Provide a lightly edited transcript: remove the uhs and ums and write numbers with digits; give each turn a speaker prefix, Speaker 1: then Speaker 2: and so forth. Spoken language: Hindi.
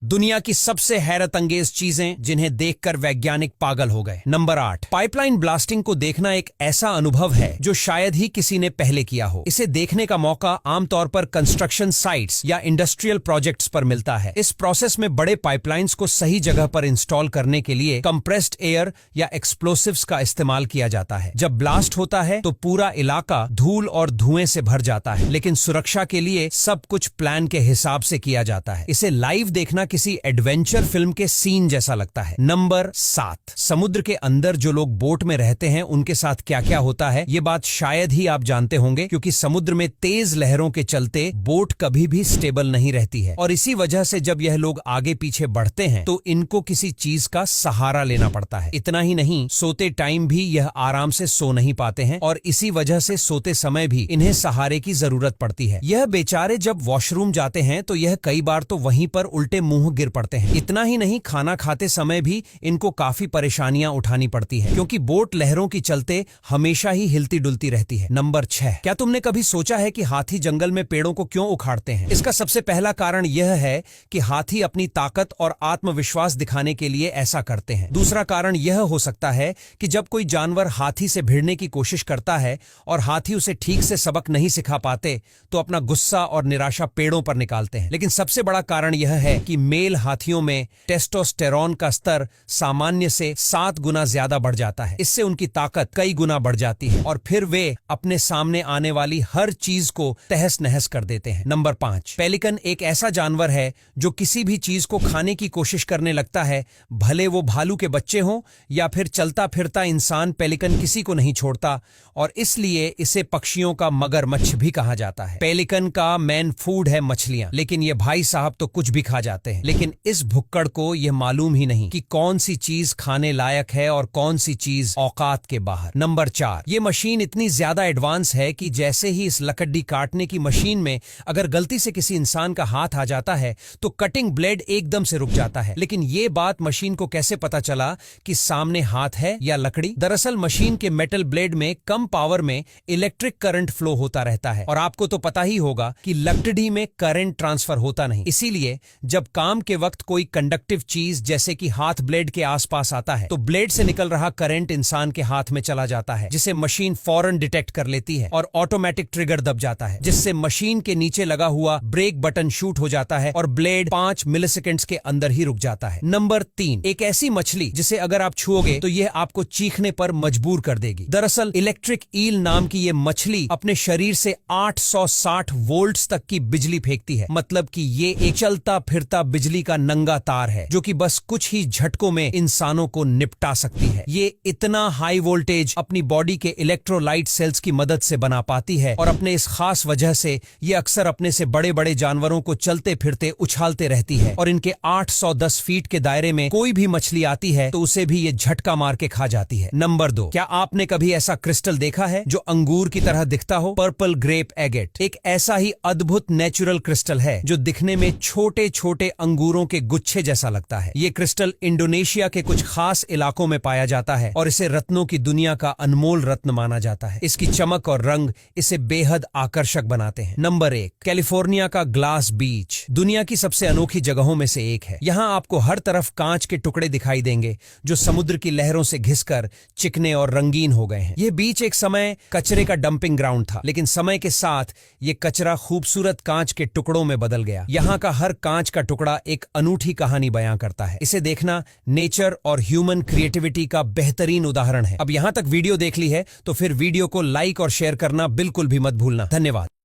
Speaker 1: दुनिया की सबसे हैरत अंगेज चीजें जिन्हें देखकर वैज्ञानिक पागल हो गए। नंबर 8, पाइपलाइन ब्लास्टिंग को देखना एक ऐसा अनुभव है जो शायद ही किसी ने पहले किया हो। इसे देखने का मौका आमतौर पर कंस्ट्रक्शन साइट्स या इंडस्ट्रियल प्रोजेक्ट्स पर मिलता है। इस प्रोसेस में बड़े पाइपलाइंस को सही जगह पर इंस्टॉल करने के लिए कंप्रेस्ड एयर या एक्सप्लोसिव्स का इस्तेमाल किया जाता है। जब ब्लास्ट होता है तो पूरा इलाका धूल और धुएं से भर जाता है, लेकिन सुरक्षा के लिए सब कुछ प्लान के हिसाब से किया जाता है। इसे लाइव देखना किसी एडवेंचर फिल्म के सीन जैसा लगता है। नंबर 7, समुद्र के अंदर जो लोग बोट में रहते हैं उनके साथ क्या क्या होता है, ये बात शायद ही आप जानते होंगे, क्योंकि समुद्र में तेज लहरों के चलते बोट कभी भी स्टेबल नहीं रहती है और इसी वजह से जब यह लोग आगे पीछे बढ़ते हैं तो इनको किसी चीज का सहारा लेना पड़ता है। इतना ही नहीं, सोते टाइम भी यह आराम से सो नहीं पाते हैं और इसी वजह से सोते समय भी इन्हें सहारे की जरूरत पड़ती है। यह बेचारे जब वॉशरूम जाते हैं तो यह कई बार तो वहीं पर उल्टे मुंह गिर पड़ते हैं। इतना ही नहीं, खाना खाते समय भी इनको काफी परेशानियां उठानी पड़ती है, क्योंकि बोट लहरों की चलते हमेशा ही हिलती डुलती रहती है। नंबर 6, क्या तुमने कभी सोचा है कि हाथी जंगल में पेड़ों को क्यों उखाड़ते हैं? इसका सबसे पहला कारण यह है कि हाथी अपनी ताकत और आत्मविश्वास दिखाने के लिए ऐसा करते हैं। दूसरा कारण यह हो सकता है कि जब कोई जानवर हाथी से भिड़ने की कोशिश करता है और हाथी उसे ठीक से सबक नहीं सिखा पाते तो अपना गुस्सा और निराशा पेड़ों पर निकालते हैं। लेकिन सबसे बड़ा कारण यह है कि मेल हाथियों में टेस्टोस्टेरोन का स्तर सामान्य से 7 गुना ज्यादा बढ़ जाता है। इससे उनकी ताकत कई गुना बढ़ जाती है और फिर वे अपने सामने आने वाली हर चीज को तहस नहस कर देते हैं। नंबर 5, पेलिकन एक ऐसा जानवर है जो किसी भी चीज को खाने की कोशिश करने लगता है, भले वो भालू के बच्चे हों या फिर चलता फिरता इंसान। पेलिकन किसी को नहीं छोड़ता और इसलिए इसे पक्षियों का मगरमच्छ भी कहा जाता है। पेलिकन का मेन फूड है मछलियां, लेकिन ये भाई साहब तो कुछ भी खा जाते हैं। लेकिन इस भुक्कड़ को यह मालूम ही नहीं कि कौन सी चीज खाने लायक है और कौन सी चीज औकात के बाहर। नंबर 4, ये मशीन इतनी ज्यादा एडवांस है कि जैसे ही इस लकड़ी काटने की मशीन में अगर गलती से किसी इंसान का हाथ आ जाता है तो कटिंग ब्लेड एकदम से रुक जाता है। लेकिन ये बात मशीन को कैसे पता चला कि सामने हाथ है या लकड़ी? दरअसल मशीन के मेटल ब्लेड में कम पावर में इलेक्ट्रिक करंट फ्लो होता रहता है और आपको तो पता ही होगा कि लकड़ी में करंट ट्रांसफर होता नहीं। इसीलिए जब काम के वक्त कोई कंडक्टिव चीज जैसे कि हाथ ब्लेड के आसपास आता है तो ब्लेड से निकल रहा करंट इंसान के हाथ में चला जाता है, जिसे मशीन फौरन डिटेक्ट कर लेती है और ऑटोमेटिक ट्रिगर दब जाता है, जिससे मशीन के नीचे लगा हुआ ब्रेक बटन शूट हो जाता है और ब्लेड 5 मिलीसेकंड्स के अंदर ही रुक जाता है। नंबर 3, एक ऐसी मछली जिसे अगर आप छुओगे तो यह आपको चीखने पर मजबूर कर देगी। दरअसल इलेक्ट्रिक ईल नाम की यह मछली अपने शरीर से 860 वोल्ट्स तक की बिजली फेंकती है। मतलब कि ये एक चलता फिरता बिजली का नंगा तार है जो कि बस कुछ ही झटकों में इंसानों को निपटा सकती है। ये इतना हाई वोल्टेज अपनी बॉडी के इलेक्ट्रोलाइट सेल्स की मदद से बना पाती है और अपने इस खास वजह से ये अक्सर अपने से बड़े बड़े जानवरों को चलते फिरते उछालते रहती है और इनके 810 फीट के दायरे में कोई भी मछली आती है तो उसे भी ये झटका मार के खा जाती है। नंबर 2, क्या आपने कभी ऐसा क्रिस्टल देखा है जो अंगूर की तरह दिखता हो? पर्पल ग्रेप एगेट एक ऐसा ही अद्भुत नेचुरल क्रिस्टल है जो दिखने में छोटे छोटे अंगूरों के गुच्छे जैसा लगता है। ये क्रिस्टल इंडोनेशिया के कुछ खास इलाकों में पाया जाता है और इसे रत्नों की दुनिया का अनमोल रत्न माना जाता है। इसकी चमक और रंग इसे बेहद आकर्षक बनाते हैं। नंबर 1, कैलिफोर्निया का ग्लास बीच दुनिया की सबसे अनोखी जगहों में से एक है। यहाँ आपको हर तरफ कांच के टुकड़े दिखाई देंगे जो समुद्र की लहरों से घिसकर चिकने और रंगीन हो गए हैं। यह बीच एक समय कचरे का डंपिंग ग्राउंड था, लेकिन समय के साथ ये कचरा खूबसूरत कांच के टुकड़ों में बदल गया। यहाँ का हर कांच का टुकड़ा एक अनूठी कहानी बयां करता है। इसे देखना नेचर और ह्यूमन क्रिएटिविटी का बेहतरीन उदाहरण है। अब यहाँ तक वीडियो देख ली है तो फिर वीडियो को लाइक और शेयर करना बिल्कुल भी मत भूलना। धन्यवाद।